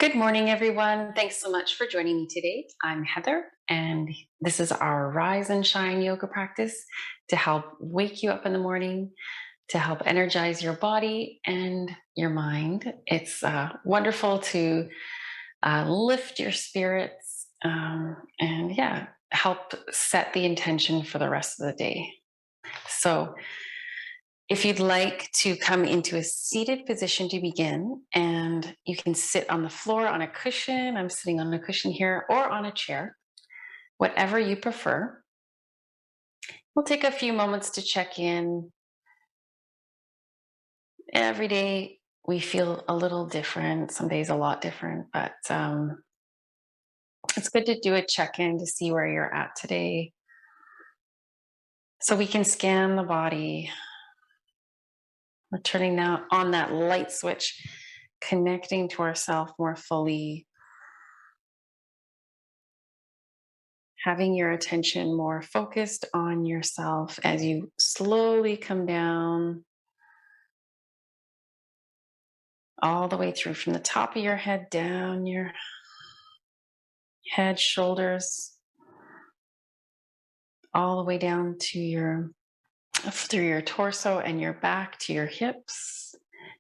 Good morning, everyone. Thanks so much for joining me today. I'm Heather, and this is our Rise and Shine yoga practice to help wake you up in the morning, to help energize your body and your mind. It's wonderful to lift your spirits and, yeah, help set the intention for the rest of the day. So, if you'd like to come into a seated position to begin, and you can sit on the floor on a cushion, I'm sitting on a cushion here, or on a chair, whatever you prefer. We'll take a few moments to check in. Every day we feel a little different, some days a lot different, but it's good to do a check in to see where you're at today so we can scan the body. We're turning now on that light switch, connecting to ourselves more fully, having your attention more focused on yourself as you slowly come down all the way through from the top of your head down your head, shoulders, all the way down to through your torso and your back to your hips.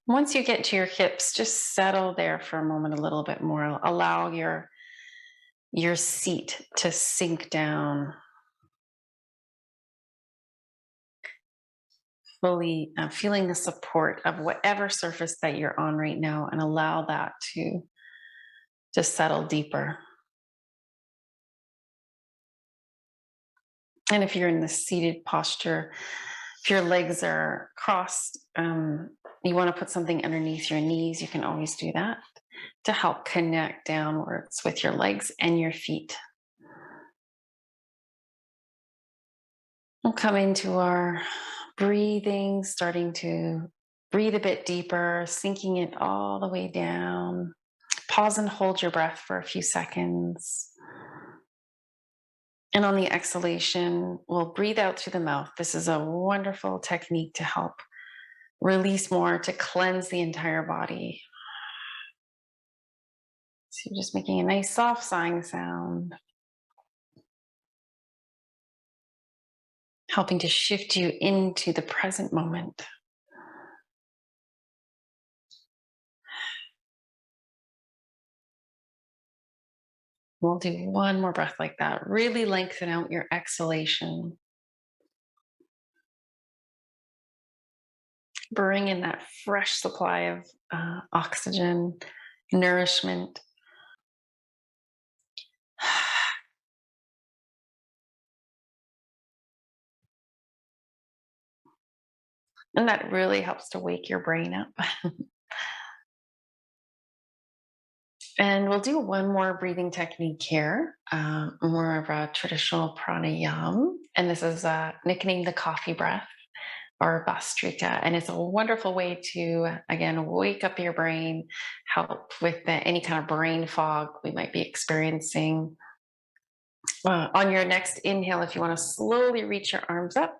Once you get to your hips, just settle there for a moment a little bit more. Allow your seat to sink down, fully feeling the support of whatever surface that you're on right now, and allow that to just settle deeper. And if you're in the seated posture, if your legs are crossed, you want to put something underneath your knees, you can always do that to help connect downwards with your legs and your feet. We'll come into our breathing, starting to breathe a bit deeper, sinking it all the way down. Pause and hold your breath for a few seconds. And on the exhalation, we'll breathe out through the mouth. This is a wonderful technique to help release more, to cleanse the entire body. So you're just making a nice soft sighing sound, helping to shift you into the present moment. We'll do one more breath like that. Really lengthen out your exhalation. Bring in that fresh supply of oxygen, nourishment. And that really helps to wake your brain up. And we'll do one more breathing technique here, more of a traditional pranayama. And this is nicknamed the coffee breath or Bastrika. And it's a wonderful way to, again, wake up your brain, help with any kind of brain fog we might be experiencing. On your next inhale, if you want to slowly reach your arms up.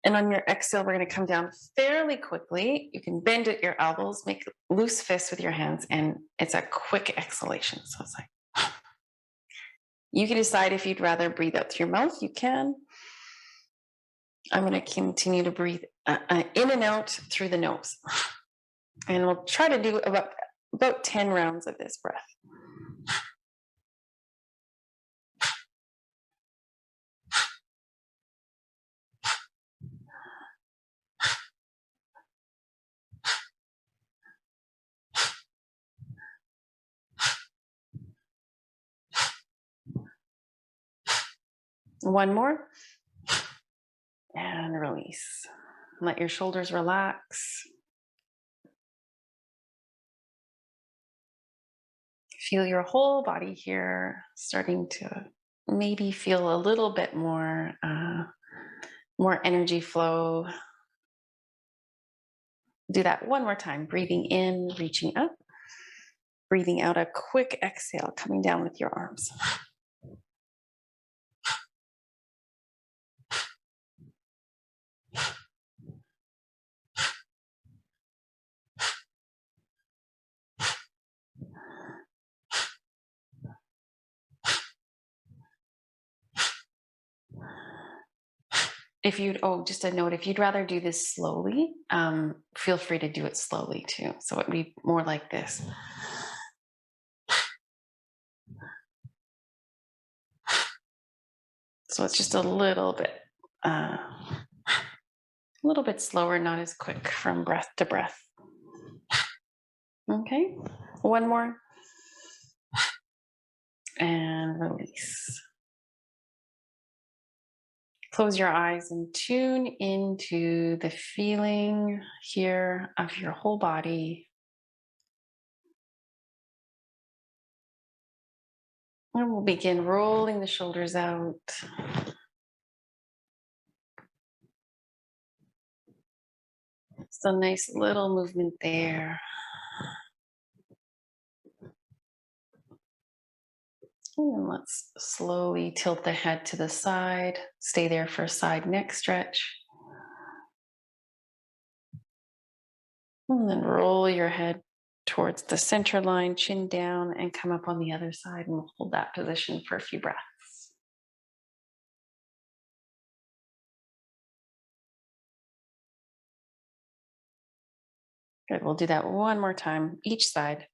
And on your exhale, we're going to come down fairly quickly. You can bend at your elbows, make loose fists with your hands, and it's a quick exhalation. So it's like, you can decide if you'd rather breathe out through your mouth, you can. I'm going to continue to breathe in and out through the nose. And we'll try to do about 10 rounds of this breath. One more. And release. Let your shoulders relax. Feel your whole body here starting to maybe feel a little bit more energy flow. Do that one more time. Breathing in, reaching up. Breathing out, a quick exhale, coming down with your arms. If you'd, oh, just a note, if you'd rather do this slowly, feel free to do it slowly too. So it'd be more like this. So it's just a little bit slower, not as quick from breath to breath. Okay, one more. And release. Close your eyes and tune into the feeling here of your whole body. And we'll begin rolling the shoulders out. It's a nice little movement there. And then let's slowly tilt the head to the side. Stay there for a side neck stretch. And then roll your head towards the center line, chin down, and come up on the other side. And we'll hold that position for a few breaths. Good, we'll do that one more time, each side.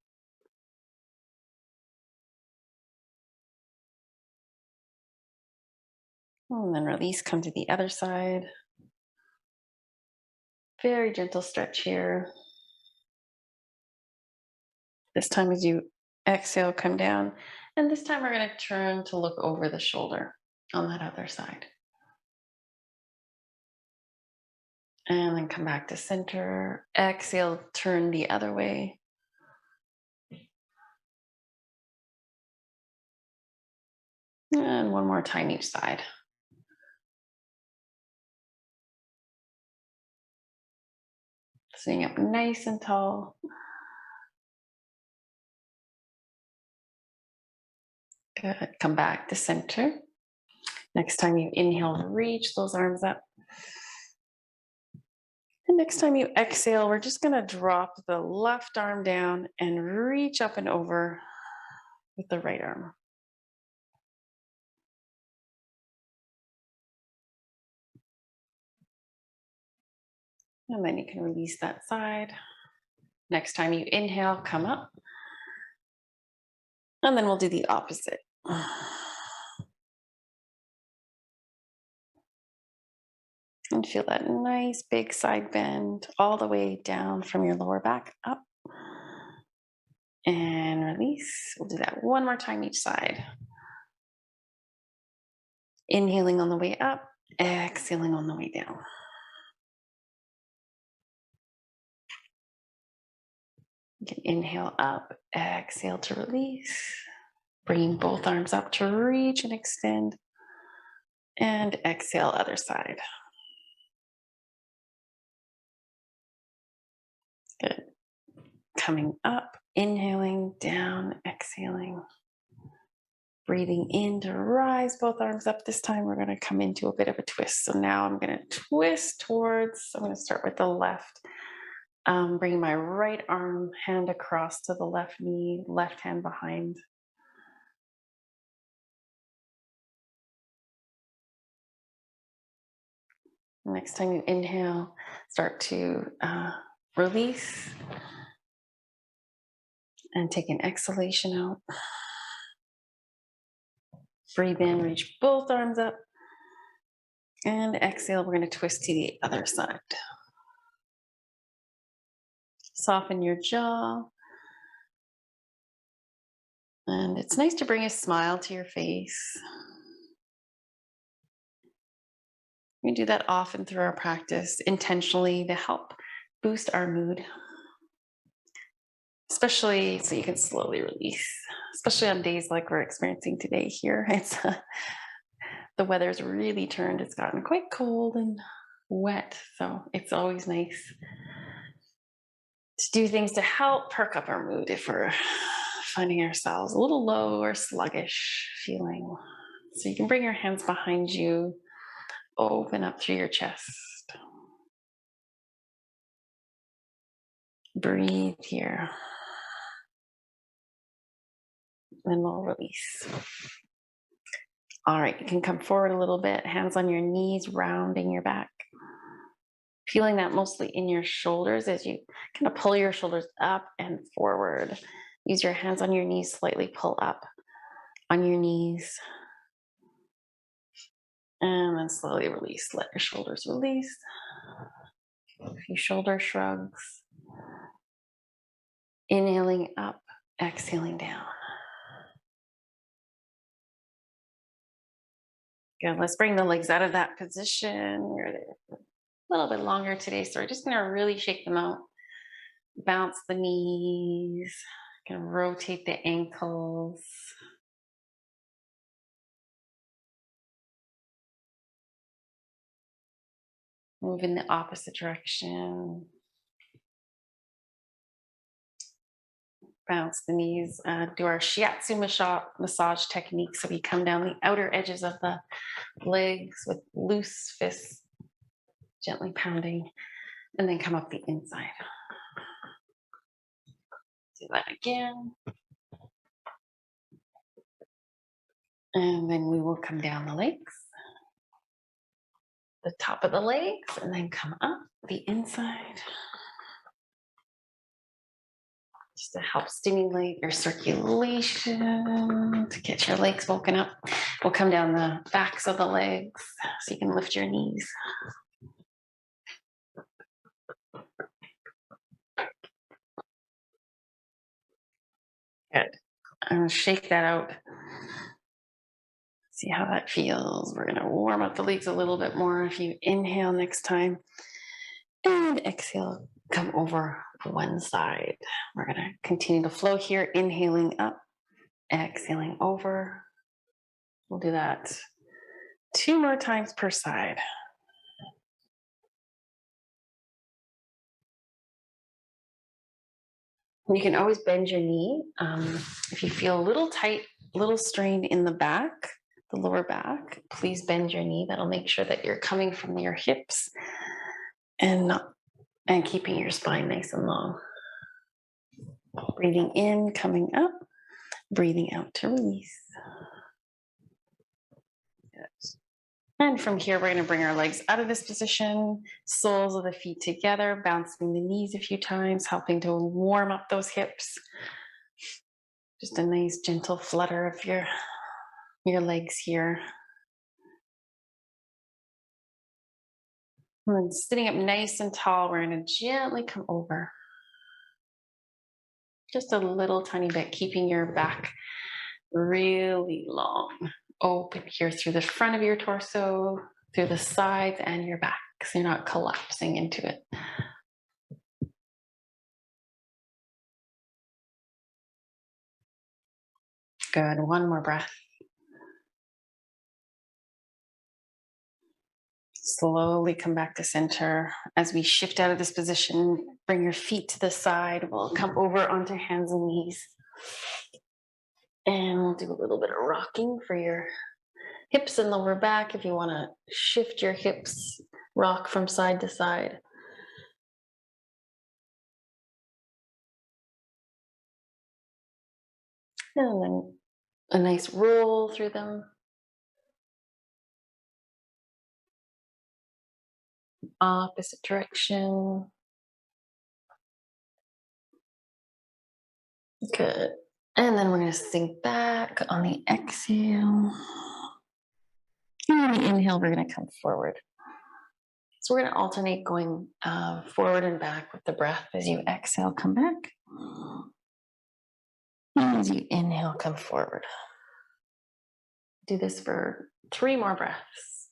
And then release, come to the other side. Very gentle stretch here. This time as you exhale, come down. And this time we're going to turn to look over the shoulder on that other side. And then come back to center. Exhale, turn the other way. And one more time each side. Sitting up nice and tall. Good. Come back to center. Next time you inhale, reach those arms up. And next time you exhale, we're just going to drop the left arm down and reach up and over with the right arm. And then you can release that side. Next time you inhale, come up. And then we'll do the opposite. And feel that nice big side bend all the way down from your lower back up. And release. We'll do that one more time each side. Inhaling on the way up, exhaling on the way down. You can inhale up, exhale to release. Bringing both arms up to reach and extend. And exhale, other side. Good. Coming up, inhaling, down, exhaling. Breathing in to rise both arms up. This time we're going to come into a bit of a twist. So now I'm going to twist towards, I'm going to start with the left. Bring my right arm, hand across to the left knee, left hand behind. Next time you inhale, start to release and take an exhalation out. Breathe in, reach both arms up. And exhale, we're going to twist to the other side. Soften your jaw. And it's nice to bring a smile to your face. We do that often through our practice, intentionally, to help boost our mood. Especially so you can slowly release, especially on days like we're experiencing today here. It's the weather's really turned. It's gotten quite cold and wet. So it's always nice to do things to help perk up our mood if we're finding ourselves a little low or sluggish feeling. So you can bring your hands behind you, open up through your chest. Breathe here. And we'll release. All right, you can come forward a little bit, hands on your knees, rounding your back. Feeling that mostly in your shoulders as you kind of pull your shoulders up and forward. Use your hands on your knees, slightly pull up on your knees. And then slowly release. Let your shoulders release. A few shoulder shrugs. Inhaling up, exhaling down. Good. Let's bring the legs out of that position. We're a little bit longer today, so we're just going to really shake them out. Bounce the knees. Going to rotate the ankles. Move in the opposite direction. Bounce the knees. Do our shiatsu massage technique. So we come down the outer edges of the legs with loose fists, gently pounding, and then come up the inside. Do that again. And then we will come down the legs, the top of the legs, and then come up the inside. Just to help stimulate your circulation, to get your legs woken up. We'll come down the backs of the legs so you can lift your knees. Good. I'm going to shake that out. See how that feels. We're going to warm up the legs a little bit more. If you inhale next time and exhale, come over one side. We're going to continue to flow here, inhaling up, exhaling over. We'll do that 2 more times per side. You can always bend your knee. If you feel a little tight, a little strained in the back, the lower back, please bend your knee. That'll make sure that you're coming from your hips and keeping your spine nice and long. Breathing in, coming up, breathing out to release. Good. And from here, we're going to bring our legs out of this position, soles of the feet together, bouncing the knees a few times, helping to warm up those hips. Just a nice gentle flutter of your legs here. And sitting up nice and tall, we're going to gently come over. Just a little tiny bit, keeping your back really long. Open here through the front of your torso, through the sides and your back, so you're not collapsing into it. Good. One more breath. Slowly come back to center. As we shift out of this position, bring your feet to the side. We'll come over onto hands and knees. And we'll do a little bit of rocking for your hips and lower back. If you want to shift your hips, rock from side to side. And then a nice roll through them. Opposite direction. Good. And then we're going to sink back on the exhale. And on the inhale, we're going to come forward. So we're going to alternate going forward and back with the breath. As you exhale, come back. And as you inhale, come forward. Do this for 3 more breaths.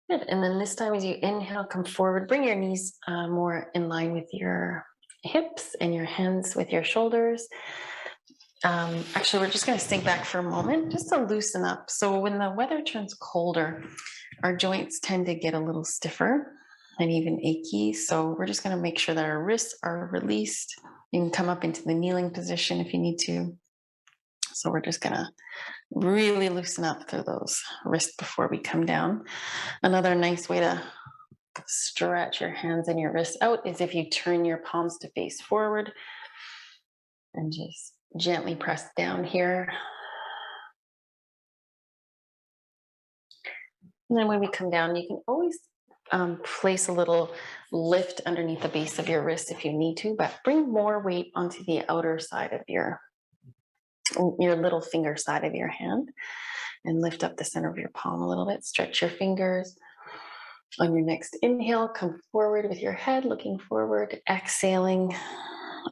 Good. And then this time, as you inhale, come forward. Bring your knees more in line with your hips and your hands with your shoulders. Actually, we're just going to sink back for a moment just to loosen up. So when the weather turns colder, our joints tend to get a little stiffer and even achy. So we're just going to make sure that our wrists are released. You can come up into the kneeling position if you need to. So we're just going to Really loosen up through those wrists before we come down. Another nice way to stretch your hands and your wrists out is if you turn your palms to face forward and just gently press down here. And then when we come down, you can always place a little lift underneath the base of your wrist if you need to, but bring more weight onto the outer side of your little finger side of your hand and lift up the center of your palm a little bit. Stretch your fingers. On your next inhale, come forward with your head looking forward, exhaling,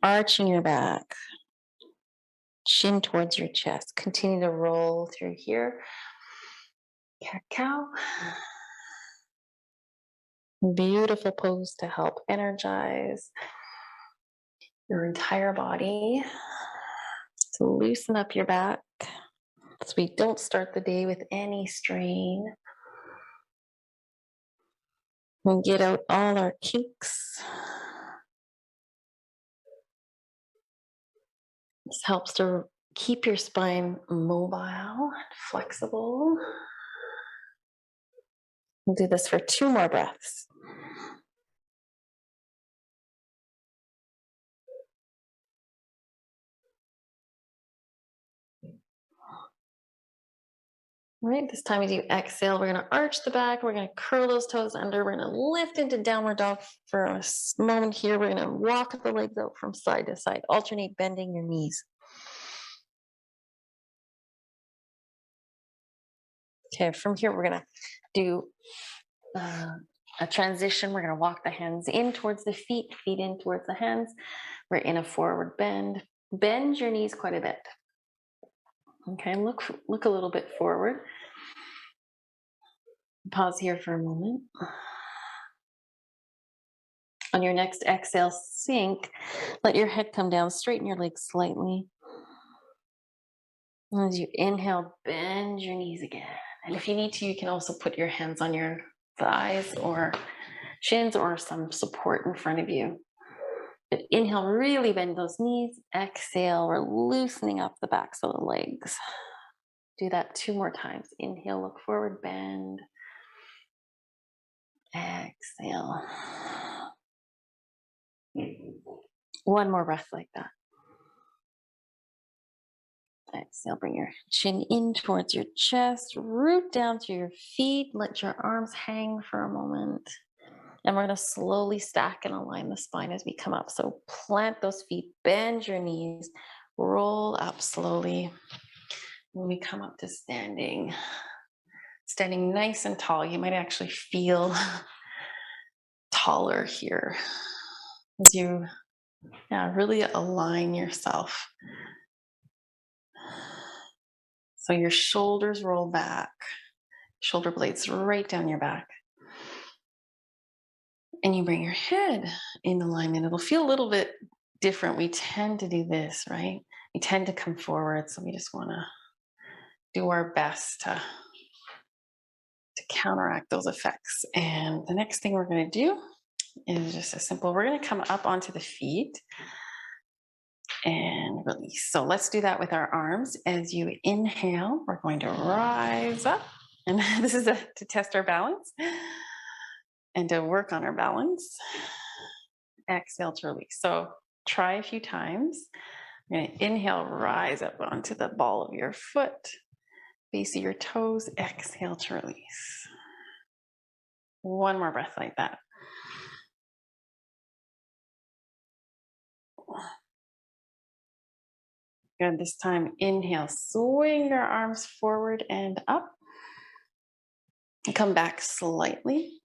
arching your back, chin towards your chest. Continue to roll through here. Cat cow. Beautiful pose to help energize your entire body. So loosen up your back so we don't start the day with any strain. We'll get out all our kinks. This helps to keep your spine mobile, flexible. We'll do this for 2 more breaths. All right, this time as you exhale, we're going to arch the back. We're going to curl those toes under. We're going to lift into downward dog for a moment here. We're going to walk the legs out from side to side. Alternate bending your knees. Okay, from here, we're going to do a transition. We're going to walk the hands in towards the feet in towards the hands. We're in a forward bend. Bend your knees quite a bit. Okay, look a little bit forward. Pause here for a moment. On your next exhale, sink. Let your head come down, straighten your legs slightly. As you inhale, bend your knees again. And if you need to, you can also put your hands on your thighs or shins or some support in front of you. But inhale, really bend those knees. Exhale, we're loosening up the backs of the legs. Do that 2 more times. Inhale, look forward, bend. Exhale. 1 more breath like that. Exhale, bring your chin in towards your chest, root down through your feet, let your arms hang for a moment. And we're going to slowly stack and align the spine as we come up. So plant those feet, bend your knees, roll up slowly. When we come up to standing nice and tall, you might actually feel taller here as you really align yourself. So your shoulders roll back, shoulder blades right down your back. And you bring your head in alignment. It'll feel a little bit different. We tend to do this, right? We tend to come forward. So we just want to do our best to counteract those effects. And the next thing we're going to do is just a simple, we're going to come up onto the feet and release. So let's do that with our arms. As you inhale, we're going to rise up. And this is to test our balance and to work on our balance. Exhale to release. So try a few times. You're going to inhale, rise up onto the ball of your foot, base of your toes. Exhale to release. 1 more breath like that. Good. This time, inhale, swing your arms forward and up. Come back slightly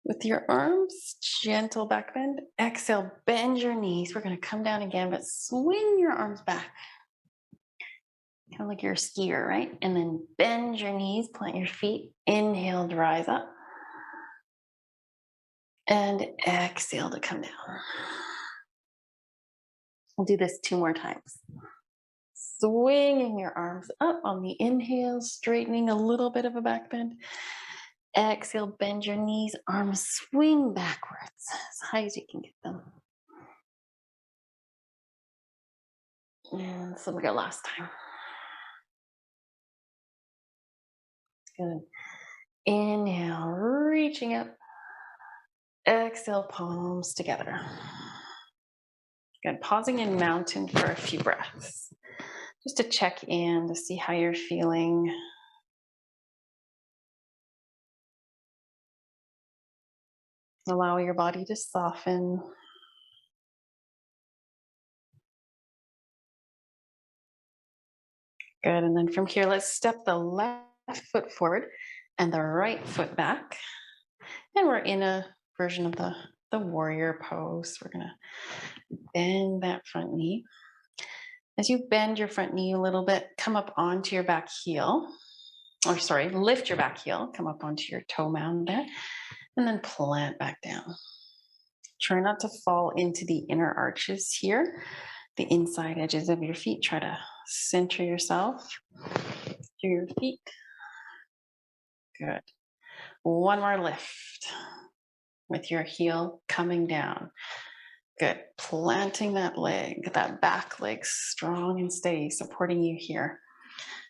with your arms, gentle back bend. Exhale, bend your knees. We're going to come down again, but swing your arms back. Kind of like you're a skier, right? And then bend your knees, plant your feet. Inhale to rise up. And exhale to come down. We'll do this 2 more times. Swinging your arms up on the inhale, straightening a little bit of a back bend. Exhale, bend your knees, arms swing backwards as high as you can get them. And so we go last time. Good. Inhale, reaching up. Exhale, palms together. Good. Pausing in mountain for a few breaths. Just to check in to see how you're feeling. Allow your body to soften. Good. And then from here, let's step the left foot forward and the right foot back. And we're in a version of the warrior pose. We're going to bend that front knee. As you bend your front knee a little bit, come up onto your back heel. Or sorry, lift your back heel, come up onto your toe mound there, and then plant back down. Try not to fall into the inner arches here, the inside edges of your feet. Try to center yourself through your feet. Good. One more lift with your heel coming down. Good. Planting that leg, that back leg strong and steady, supporting you here.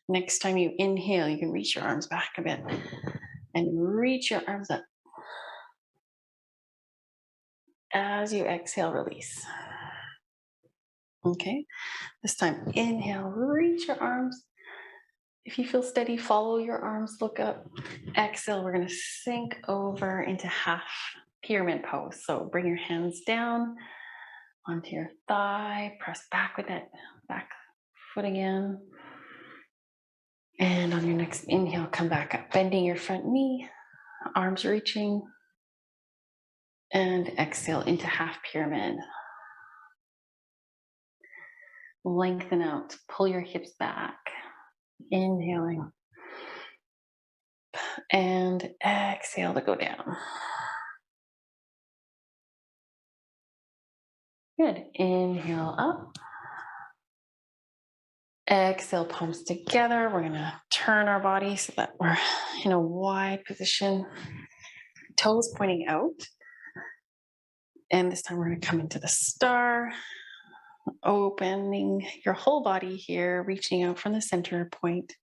Next time you inhale, you can reach your arms back a bit and reach your arms up. As you exhale, release. Okay. This time, inhale, reach your arms. If you feel steady, follow your arms, look up. Exhale, we're going to sink over into half pyramid pose. So bring your hands down onto your thigh, press back with that back foot again. And on your next inhale, come back up, bending your front knee, arms reaching. And exhale into half pyramid. Lengthen out, pull your hips back. Inhaling. And exhale to go down. Good. Inhale up. Exhale, palms together. We're going to turn our body so that we're in a wide position. Toes pointing out. And this time we're going to come into the star. Opening your whole body here, reaching out from the center point.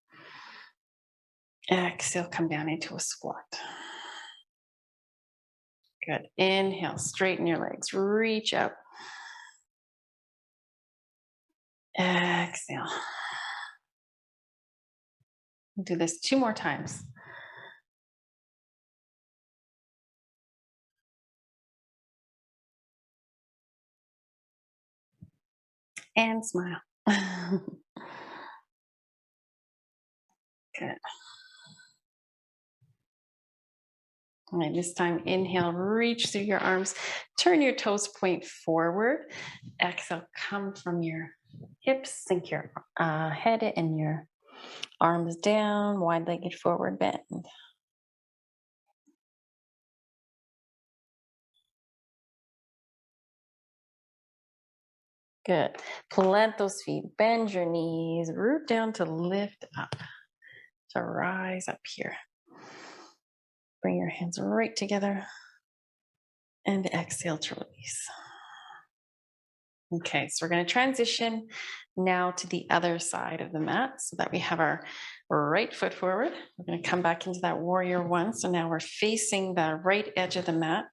Exhale, come down into a squat. Good. Inhale, straighten your legs, reach up. Exhale. Do this 2 more times. And smile. Good. All right, this time, inhale, reach through your arms, turn your toes point forward. Exhale, come from your hips, sink your head and your arms down, wide-legged forward bend. Good. Plant those feet, bend your knees, root down to lift up, to rise up here. Bring your hands right together and exhale to release. Okay, so we're going to transition now to the other side of the mat so that we have our right foot forward. We're going to come back into that warrior one. So now we're facing the right edge of the mat,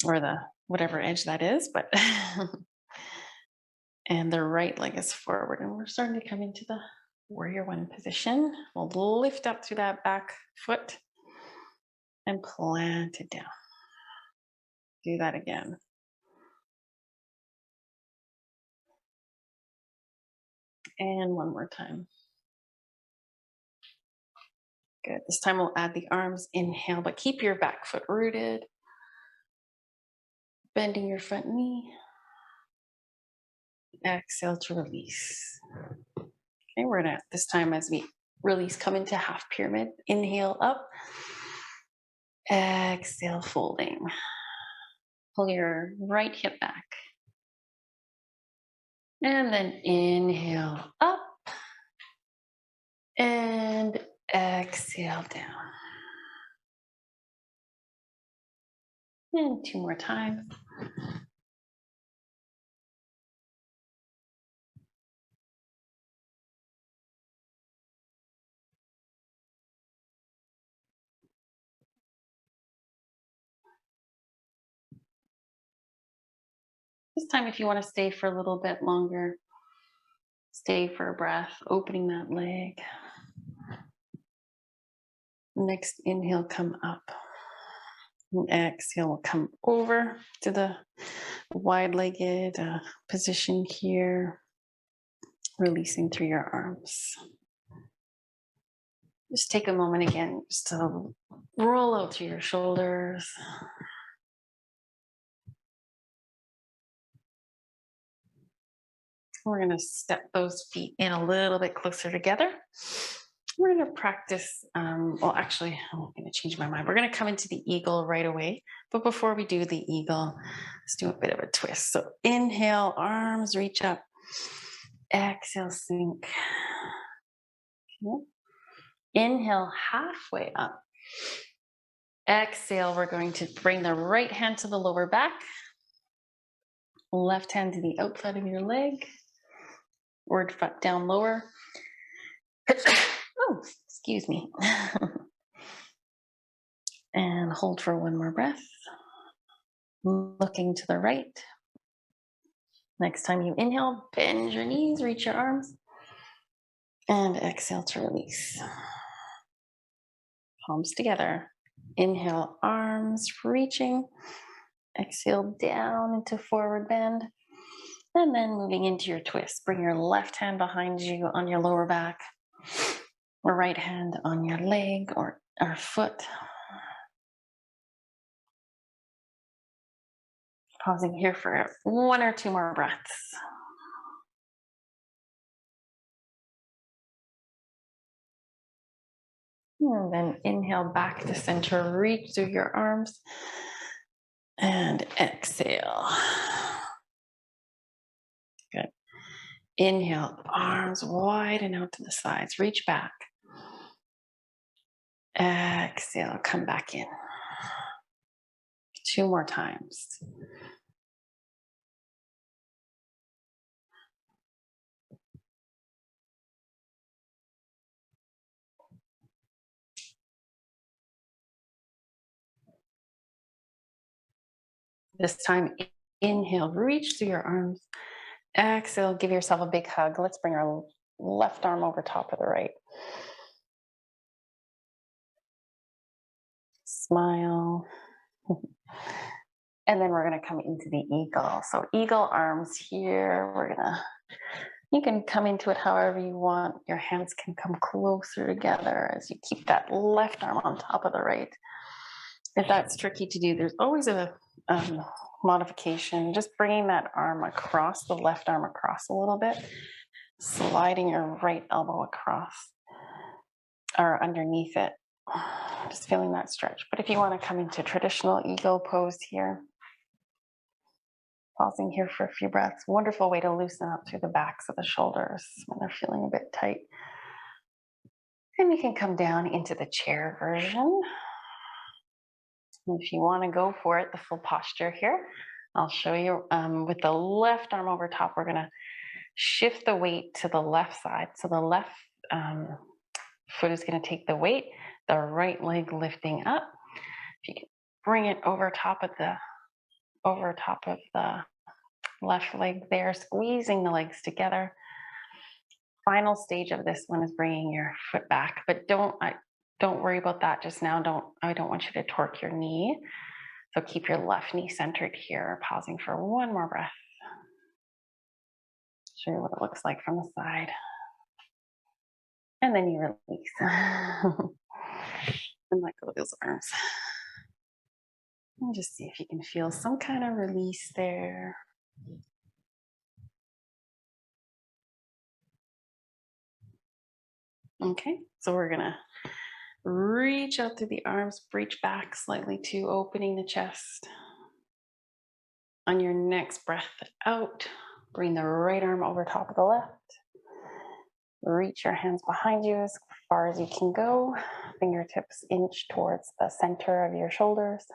or the whatever edge that is, but and the right leg is forward. And we're starting to come into the warrior one position. We'll lift up through that back foot and plant it down. Do that again. And one more time. Good. This time we'll add the arms. Inhale, but keep your back foot rooted. Bending your front knee. Exhale to release. Okay, we're gonna, this time as we release, come into half pyramid. Inhale up. Exhale, folding. Pull your right hip back. And then inhale up. And exhale down. And 2 more times. This time, if you want to stay for a little bit longer, stay for a breath, opening that leg. Next inhale, come up. And exhale, come over to the wide-legged position here, releasing through your arms. Just take a moment again just to roll out through your shoulders. We're going to step those feet in a little bit closer together. We're going to practice, well, actually, I'm going to change my mind. We're going to come into the eagle right away. But before we do the eagle, let's do a bit of a twist. So inhale, arms reach up. Exhale, sink. Okay. Inhale, halfway up. Exhale, we're going to bring the right hand to the lower back. Left hand to the outside of your leg. Word foot down lower. Oh, excuse me. And hold for one more breath. Looking to the right. Next time you inhale, bend your knees, reach your arms. And exhale to release. Palms together. Inhale, arms reaching. Exhale down into forward bend. And then moving into your twist. Bring your left hand behind you on your lower back. Or right hand on your leg or foot. Pausing here for one or two more breaths. And then inhale back to center, reach through your arms. And exhale. Good. Inhale, arms wide and out to the sides. Reach back. Exhale, come back in. Two more times. This time, inhale, reach through your arms. Exhale, give yourself a big hug. Let's bring our left arm over top of the right. Smile. And then we're going to come into the eagle. So eagle arms here. You can come into it however you want. Your hands can come closer together as you keep that left arm on top of the right. If that's tricky to do, there's always a modification. Just bringing that arm across, the left arm across a little bit, sliding your right elbow across or underneath it. Just feeling that stretch. But if you want to come into traditional eagle pose here, pausing here for a few breaths. Wonderful way to loosen up through the backs of the shoulders when they're feeling a bit tight. And you can come down into the chair version. And if you want to go for it, the full posture here, I'll show you with the left arm over top, we're going to shift the weight to the left side. So the left foot is going to take the weight, the right leg lifting up. If you can bring it over top of the left leg there, squeezing the legs together. Final stage of this one is bringing your foot back, but don't worry about that just now. I don't want you to torque your knee. So keep your left knee centered here, pausing for one more breath. Show you what it looks like from the side. And then you release. And let go of those arms. And just see if you can feel some kind of release there. Okay, so we're gonna reach out through the arms, reach back slightly too, opening the chest. On your next breath out, bring the right arm over top of the left. Reach your hands behind you as far as you can go. Fingertips inch towards the center of your shoulders.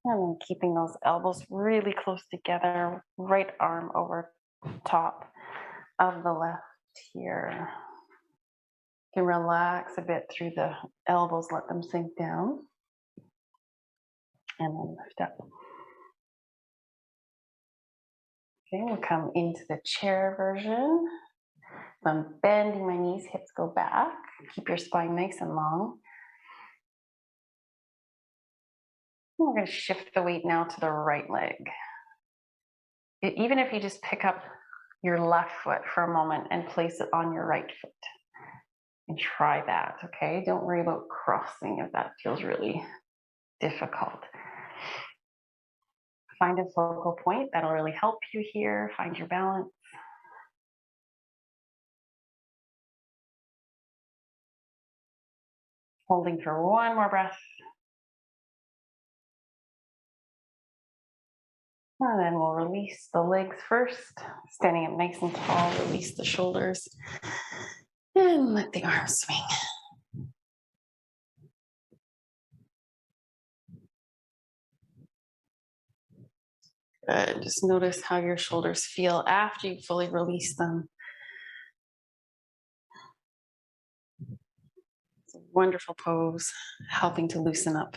And then keeping those elbows really close together, right arm over top of the left here. You can relax a bit through the elbows, let them sink down. and then lift up. Okay, we'll come into the chair version. I'm bending my knees, hips go back. Keep your spine nice and long. We're going to shift the weight now to the right leg. Even if you just pick up your left foot for a moment and place it on your right foot. And try that, okay? Don't worry about crossing if that feels really difficult. Find a focal point. That'll really help you here. Find your balance. Holding for one more breath. And then we'll release the legs first. Standing up nice and tall, release the shoulders. And let the arms swing. Good. Just notice how your shoulders feel after you fully release them. It's a wonderful pose, helping to loosen up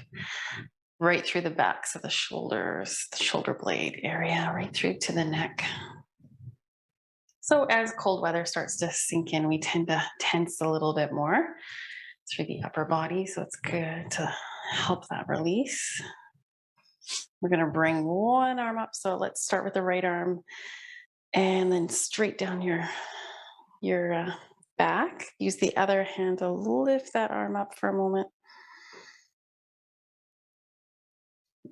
right through the backs of the shoulders, the shoulder blade area, right through to the neck. So as cold weather starts to sink in, we tend to tense a little bit more through the upper body. So it's good to help that release. We're going to bring one arm up. So let's start with the right arm and then straight down your back. Use the other hand to lift that arm up for a moment.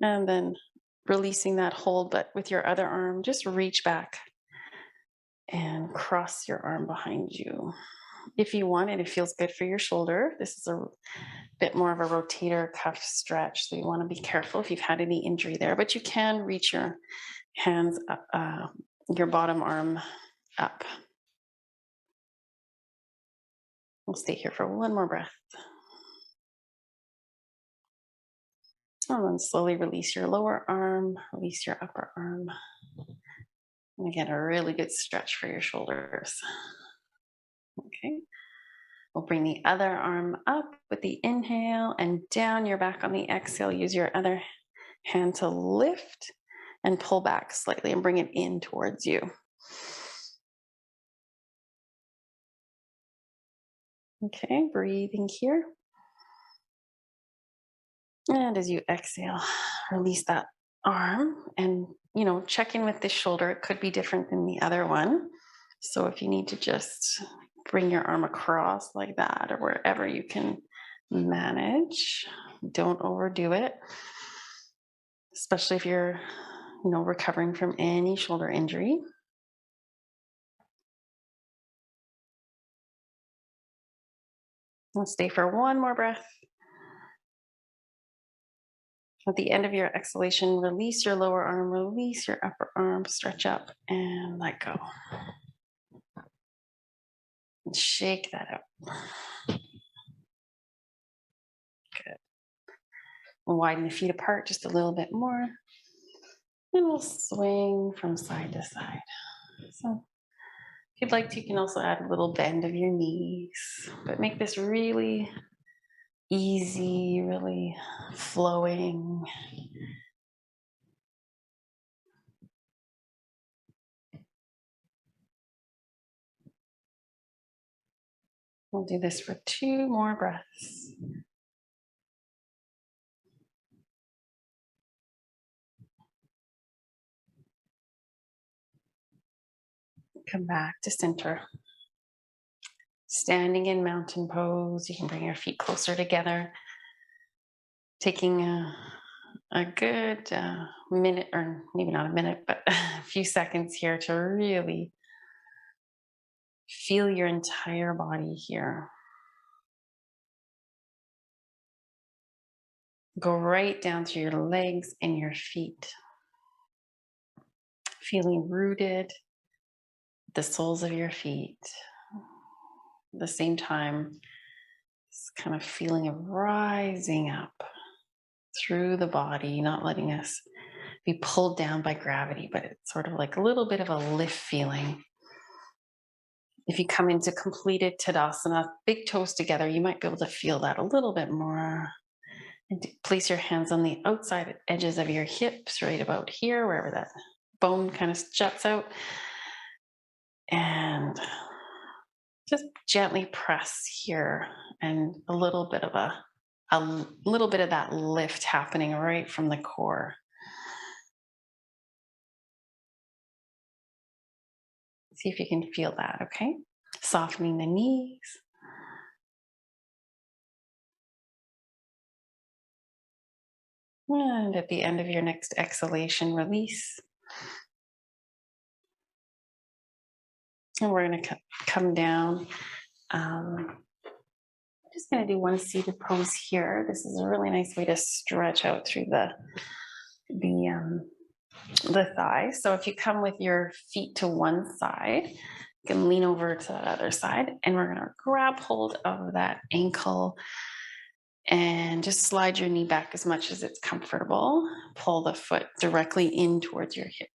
And then releasing that hold, but with your other arm, just reach back and cross your arm behind you. If you want, and it feels good for your shoulder, this is a bit more of a rotator cuff stretch, so you want to be careful if you've had any injury there, but you can reach your hands up, your bottom arm up. We'll stay here for one more breath. And then slowly release your lower arm, release your upper arm. And again, a really good stretch for your shoulders. Okay. We'll bring the other arm up with the inhale and down your back on the exhale. Use your other hand to lift and pull back slightly and bring it in towards you. Okay, breathing here. And as you exhale, release that arm and, check in with this shoulder. It could be different than the other one. So if you need to just bring your arm across like that or wherever you can manage, don't overdo it, especially if you're, recovering from any shoulder injury. Let's stay for one more breath. At the end of your exhalation, release your lower arm, release your upper arm, stretch up and let go. And shake that out. Good. Widen the feet apart just a little bit more. And we'll swing from side to side. So if you'd like to, you can also add a little bend of your knees, but make this really easy, really flowing. We'll do this for 2 more breaths. Come back to center. Standing in mountain pose, you can bring your feet closer together, taking a good minute, or maybe not a minute, but a few seconds here to really feel your entire body here. Go right down to your legs and your feet, feeling rooted, the soles of your feet. At the same time, this kind of feeling of rising up through the body, not letting us be pulled down by gravity, but it's sort of like a little bit of a lift feeling. If you come into completed Tadasana, big toes together, you might be able to feel that a little bit more. And place your hands on the outside edges of your hips, right about here, wherever that bone kind of juts out. And just gently press here, and a little bit of that lift happening right from the core. See if you can feel that, okay? Softening the knees. And at the end of your next exhalation, release. And we're going to come down. I'm just going to do one seated pose here. This is a really nice way to stretch out through the thigh. So if you come with your feet to one side, you can lean over to that other side, and we're going to grab hold of that ankle and just slide your knee back as much as it's comfortable. Pull the foot directly in towards your hip.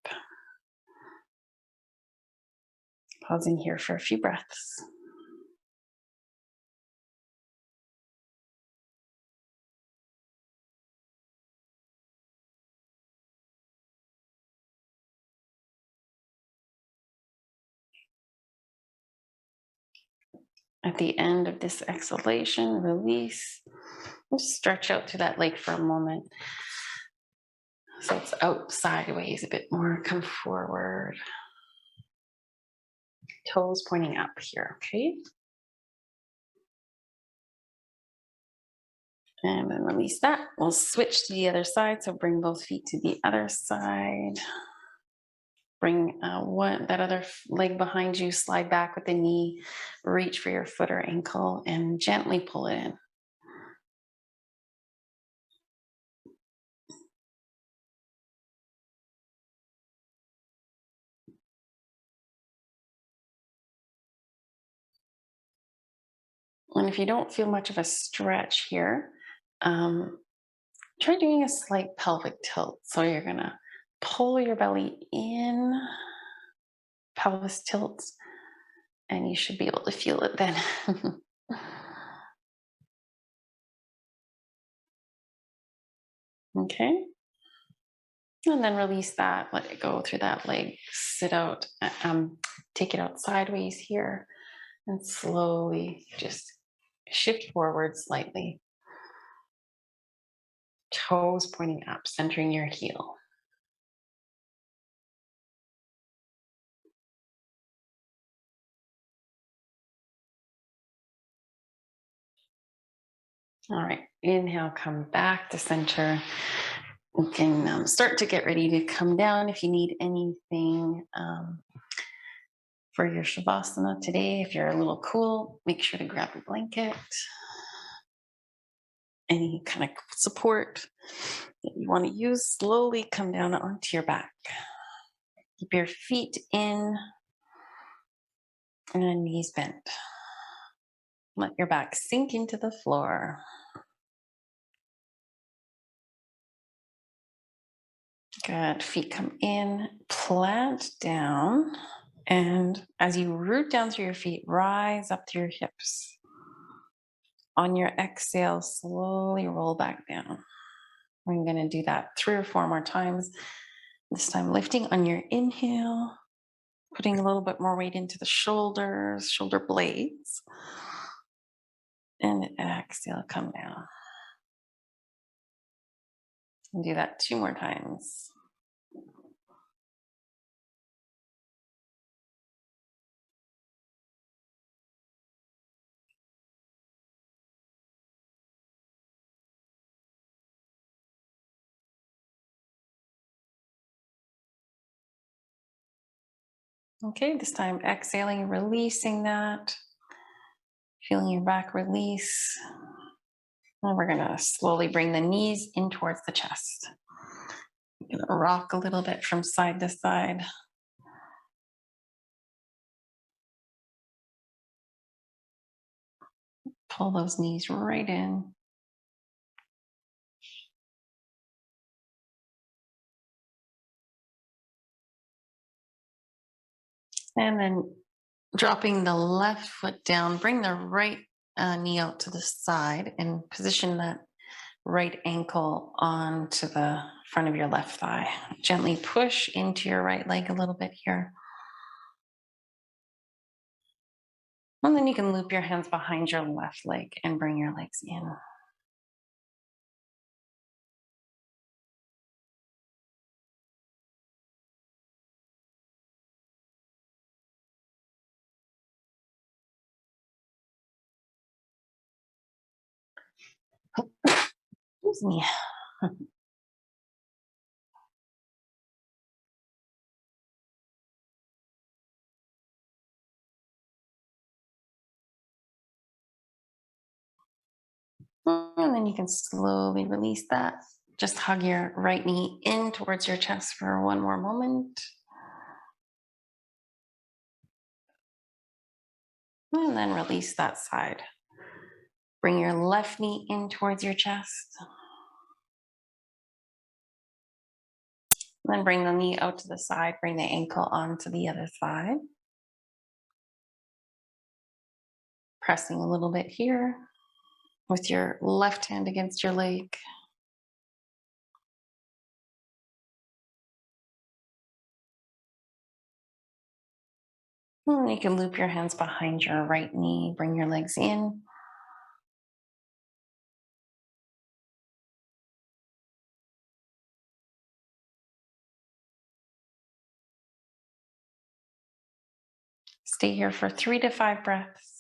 Pausing here for a few breaths. At the end of this exhalation, release. Just stretch out through that leg for a moment. So it's out sideways a bit more. Come forward. Toes pointing up here, okay? And then release that. We'll switch to the other side. So bring both feet to the other side. Bring that other leg behind you, slide back with the knee, reach for your foot or ankle, and gently pull it in. And if you don't feel much of a stretch here, try doing a slight pelvic tilt. So you're going to pull your belly in, pelvis tilts, and you should be able to feel it then. Okay. And then release that, let it go through that leg, sit out, take it out sideways here, and slowly just shift forward slightly. Toes pointing up, centering your heel. All right, inhale, come back to center. You can start to get ready to come down if you need anything for your Shavasana today. If you're a little cool, make sure to grab a blanket. Any kind of support that you want to use, slowly come down onto your back. Keep your feet in and knees bent. Let your back sink into the floor. Good. Feet come in, plant down. And as you root down through your feet, rise up through your hips. On your exhale, slowly roll back down. We're going to do that 3 or 4 more times. This time lifting on your inhale, putting a little bit more weight into the shoulders, shoulder blades. And exhale, come down. And do that 2 more times. Okay, this time exhaling, releasing that. Feeling your back release. And we're going to slowly bring the knees in towards the chest. You're going to rock a little bit from side to side. Pull those knees right in. And then dropping the left foot down, bring the right knee out to the side and position that right ankle onto the front of your left thigh. Gently push into your right leg a little bit here. And then you can loop your hands behind your left leg and bring your legs in. Excuse me. And then you can slowly release that. Just hug your right knee in towards your chest for one more moment. And then release that side. Bring your left knee in towards your chest. Then bring the knee out to the side. Bring the ankle onto the other side. Pressing a little bit here with your left hand against your leg. And you can loop your hands behind your right knee. Bring your legs in. Stay here for 3 to 5 breaths.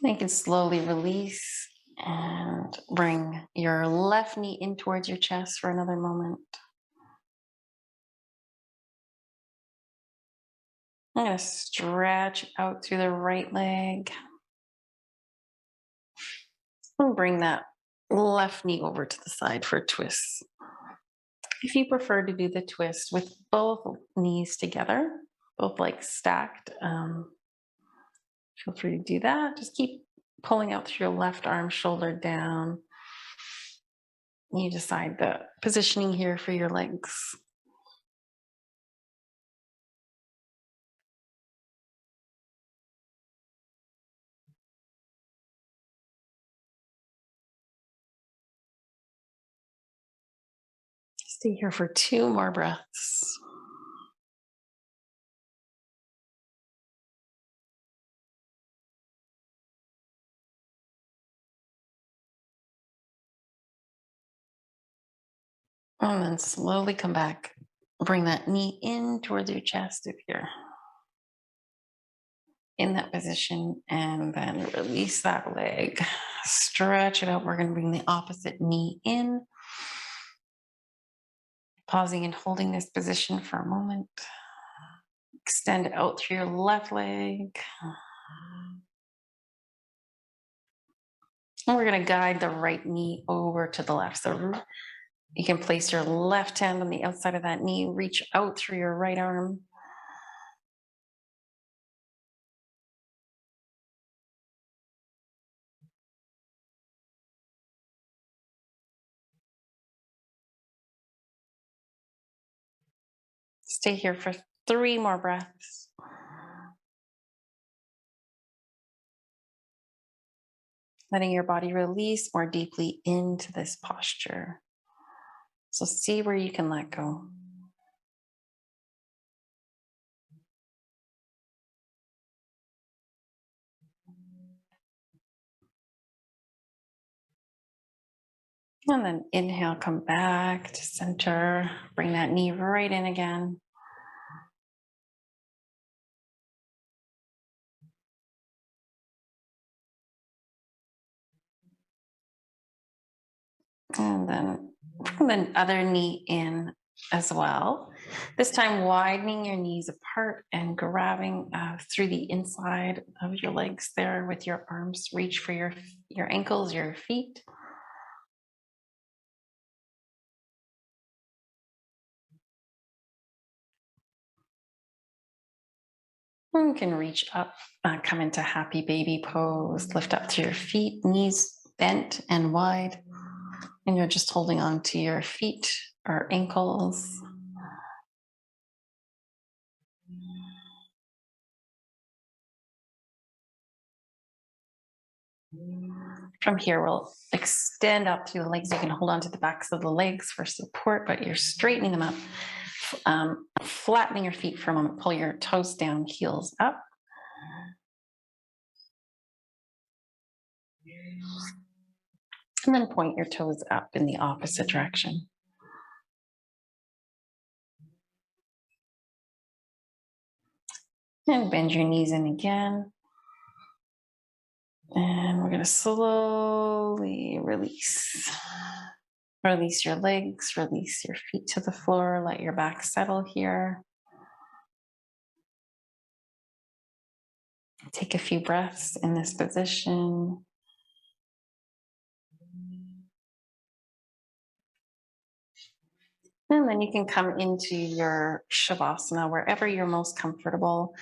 You can slowly release and bring your left knee in towards your chest for another moment. I'm going to stretch out through the right leg. And bring that left knee over to the side for a twist. If you prefer to do the twist with both knees together, both legs stacked, feel free to do that. Just keep pulling out through your left arm, shoulder down. You decide the positioning here for your legs. Stay here for 2 more breaths. And then slowly come back. Bring that knee in towards your chest if you're in that position, and then release that leg. Stretch it out. We're going to bring the opposite knee in. Pausing and holding this position for a moment. Extend out through your left leg. And we're going to guide the right knee over to the left. So you can place your left hand on the outside of that knee, reach out through your right arm. Stay here for 3 more breaths. Letting your body release more deeply into this posture. So see where you can let go. And then inhale, come back to center. Bring that knee right in again. And then bring the other knee in as well. This time, widening your knees apart and grabbing through the inside of your legs there with your arms. Reach for your ankles, your feet. You can reach up, come into happy baby pose, lift up to your feet, knees bent and wide. And you're just holding on to your feet or ankles. From here, we'll extend up through the legs. You can hold on to the backs of the legs for support, but you're straightening them up, flattening your feet for a moment. Pull your toes down, heels up. And then point your toes up in the opposite direction. And bend your knees in again. And we're going to slowly release. Release your legs, release your feet to the floor. Let your back settle here. Take a few breaths in this position. And then you can come into your Shavasana, wherever you're most comfortable.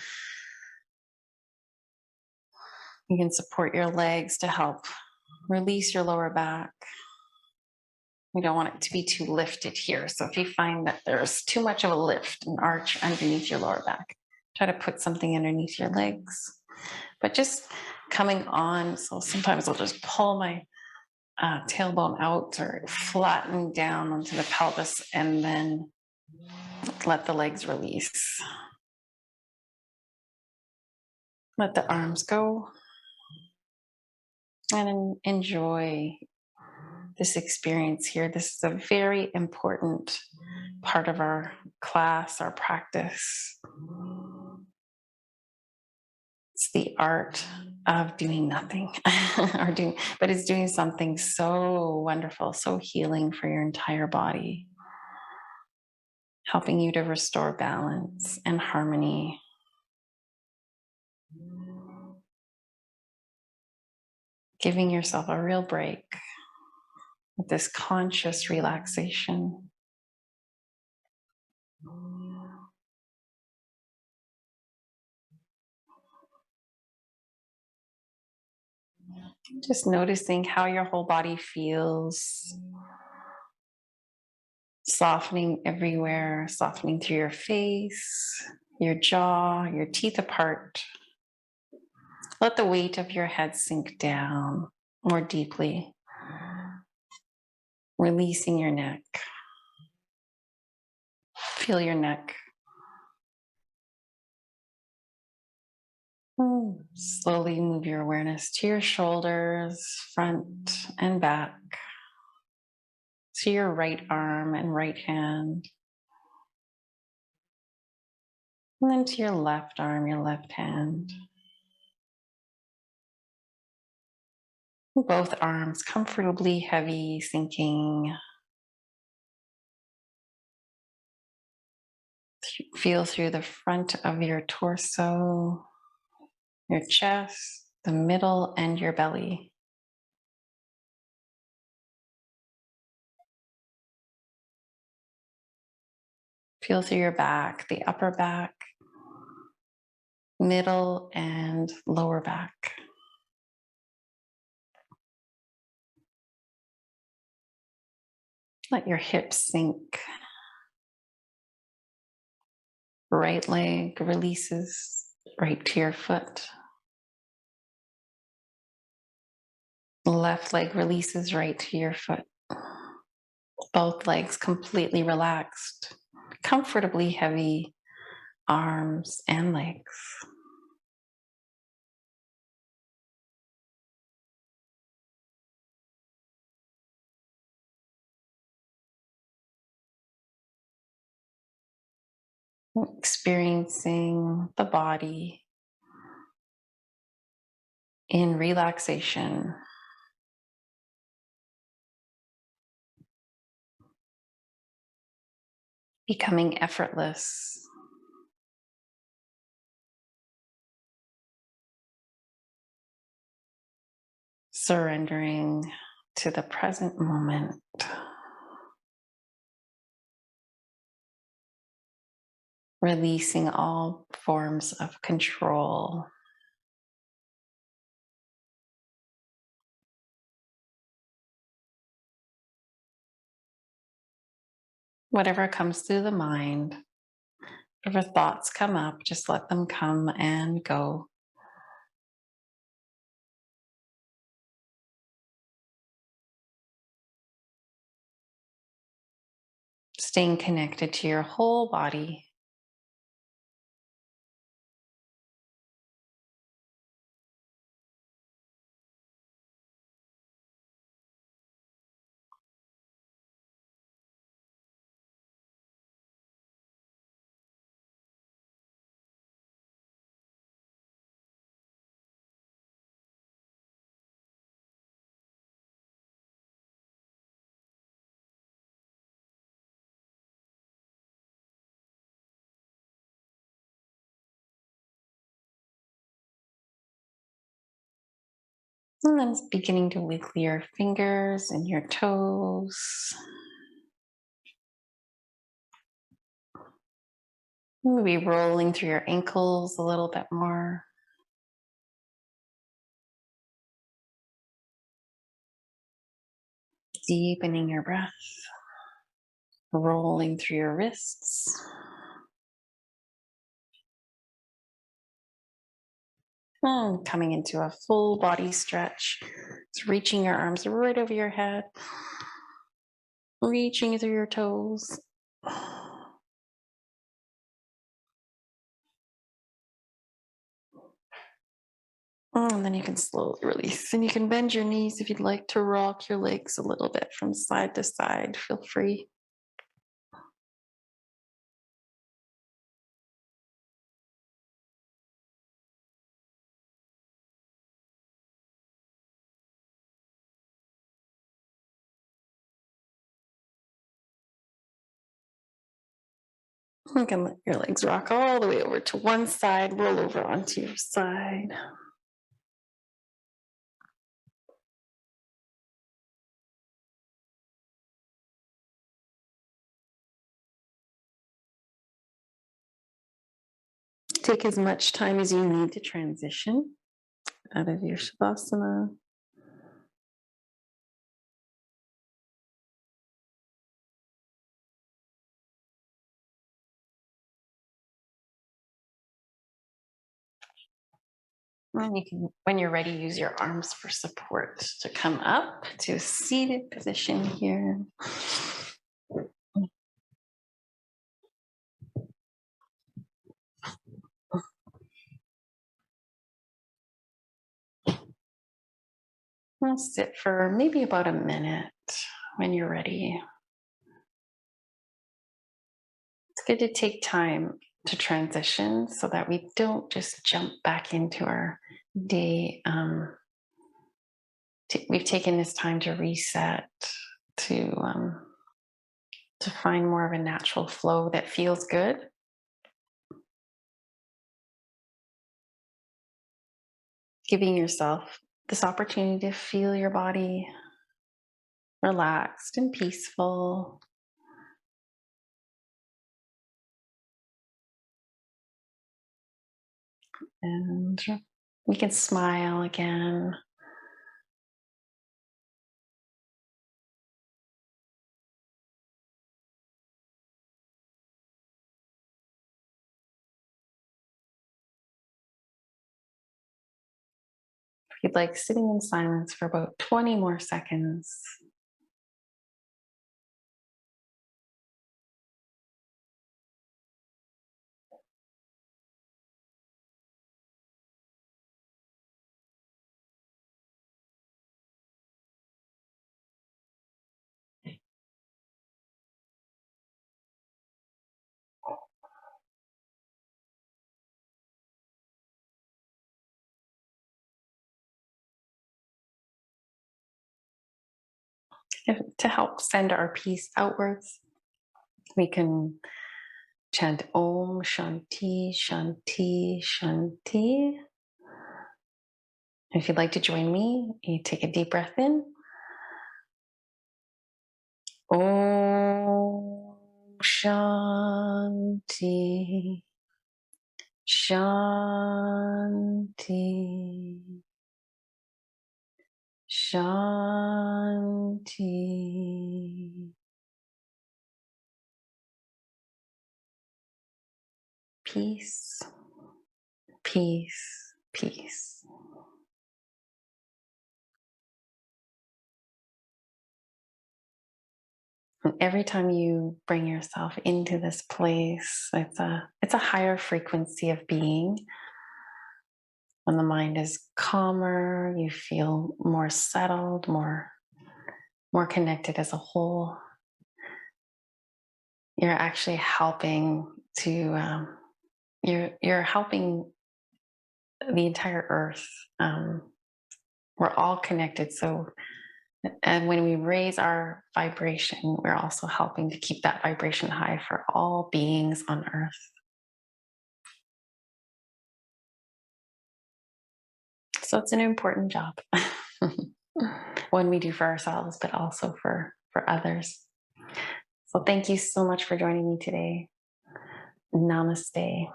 You can support your legs to help release your lower back. We don't want it to be too lifted here. So if you find that there's too much of a lift, an arch underneath your lower back, try to put something underneath your legs. But just coming on, so sometimes I'll just pull my tailbone out or flatten down onto the pelvis and then let the legs release. Let the arms go and enjoy this experience here. This is a very important part of our class, our practice. It's the art of doing nothing but it's doing something so wonderful, so healing for your entire body, helping you to restore balance and harmony. Giving yourself a real break with this conscious relaxation. Just noticing how your whole body feels, softening everywhere, softening through your face, your jaw, your teeth apart. Let the weight of your head sink down more deeply, releasing your neck. Feel your neck. Slowly move your awareness to your shoulders, front and back, to your right arm and right hand, and then to your left arm, your left hand. Both arms comfortably heavy, sinking. Feel through the front of your torso, your chest, the middle, and your belly. Feel through your back, the upper back, middle, and lower back. Let your hips sink. Right leg releases right to your foot. Left leg releases right to your foot. Both legs completely relaxed, comfortably heavy arms and legs. Experiencing the body in relaxation. becoming effortless, surrendering to the present moment. Releasing all forms of control. Whatever comes through the mind, whatever thoughts come up, just let them come and go. Staying connected to your whole body. And then it's beginning to wiggle your fingers and your toes. Maybe rolling through your ankles a little bit more. Deepening your breath. Rolling through your wrists. And coming into a full body stretch. Just reaching your arms right over your head. Reaching through your toes. And then you can slowly release. And you can bend your knees if you'd like to rock your legs a little bit from side to side. Feel free. You can let your legs rock all the way over to one side, roll over onto your side. Take as much time as you need to transition out of your Shavasana. And you can, when you're ready, use your arms for support to come up to a seated position here. I'll sit for maybe about a minute when you're ready. It's good to take time to transition so that we don't just jump back into our day. We've taken this time to reset, to find more of a natural flow that feels good. Giving yourself this opportunity to feel your body relaxed and peaceful. And we can smile again. If you'd like, sitting in silence for about 20 more seconds. To help send our peace outwards, We can chant Om Shanti Shanti Shanti. If you'd like to join me, you take a deep breath in. Om Shanti Shanti Shanti. Peace, peace, peace. And every time you bring yourself into this place, it's a higher frequency of being. When the mind is calmer, you feel more settled, more connected as a whole. You're actually helping to you're helping the entire earth. We're all connected, so and when we raise our vibration, we're also helping to keep that vibration high for all beings on earth. So it's an important job. One we do for ourselves, but also for others. So thank you so much for joining me today. Namaste.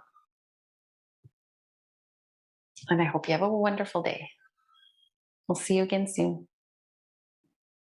And I hope you have a wonderful day. We'll see you again soon.